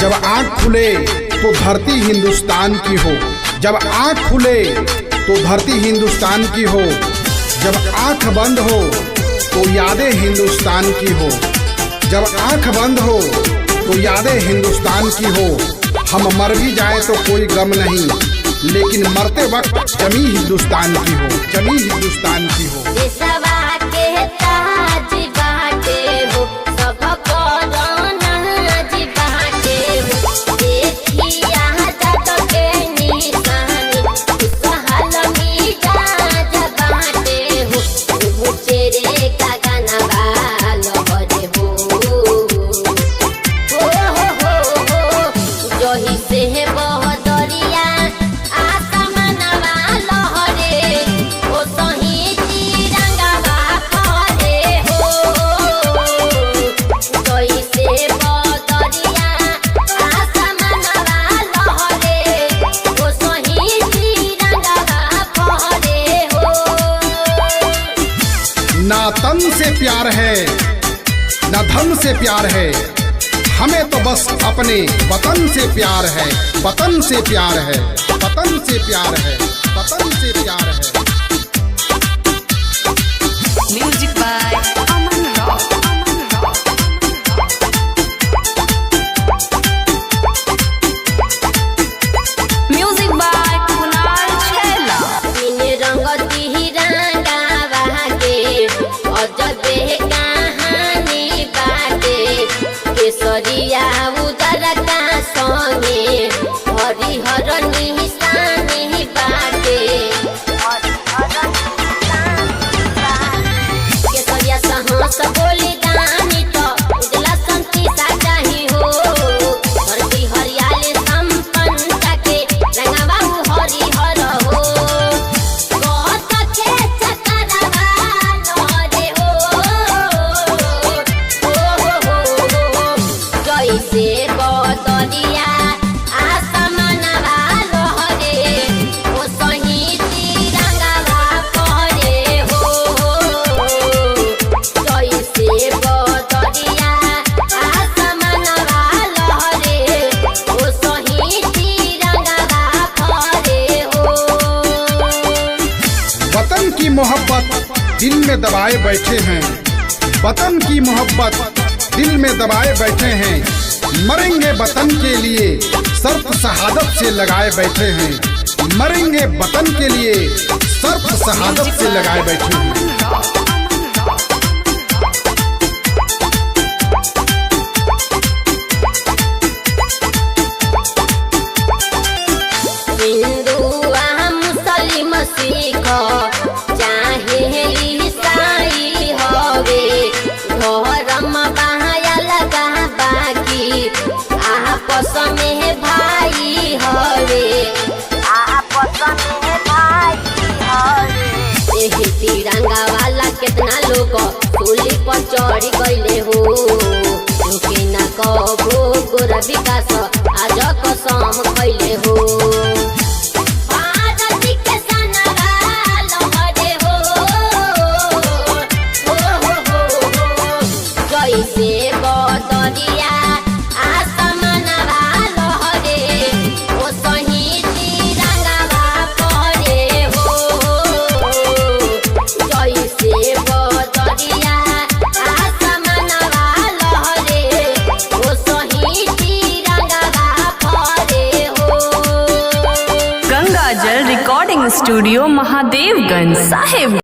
जब आँख खुले तो धरती हिंदुस्तान की हो, जब आँख खुले तो धरती हिंदुस्तान की हो, जब आँख बंद हो तो यादें हिंदुस्तान की हो, जब आँख बंद हो तो यादें हिंदुस्तान की हो। हम मर भी जाए तो कोई गम नहीं, लेकिन मरते वक्त जमी हिंदुस्तान की हो, जमी हिंदुस्तान की हो। ना तन से प्यार है ना धन से प्यार है, हमें तो बस अपने वतन से प्यार है, वतन से प्यार है, वतन से प्यार है, वतन से प्यार है। Music by Aman Rock. Music by Kunal Chhaila. केसरिया उजर का संगे हरिहर निशानी बाटे, केसरिया सहस बोली दानी तो उजला संती सा चाही हो। धरती हरियाली संपन्नता के रंगवा हरिहर हो। जैसे बदरिया आसमानवा लहरे, ओ सही तिरंगवा फहरे हो। जैसे बदरिया आसमानवा लहरे, ओ सही तिरंगवा फहरे हो। वतन की मोहब्बत दिल में दबाए बैठे हैं, वतन की मोहब्बत दिल में दबाए बैठे हैं। मरेंगे वतन के लिए शर्त शहादत से लगाए बैठे हैं, मरेंगे वतन के लिए शर्त शहादत से लगाए बैठे हैं। हिंदू मुस्लिम सिख चाहे ईसाई हवे, धर्म बहाया लगा बाकी आपस में भाई हवे, आपस में भाई हवे। एही तिरंगा वाला कितना लोग सूली पर चढ़ गइले हो। रुके ना कबो गोर विकास आज कसम खइले हो। जैसे बदरिया आसमानवा लहरे, ओ सही तिरंगवा फहरे हो। जैसे बदरिया आसमानवा लहरे, ओ सही तिरंगवा फहरे हो। गंगा जल रिकॉर्डिंग स्टूडियो महादेवगंज साहिब।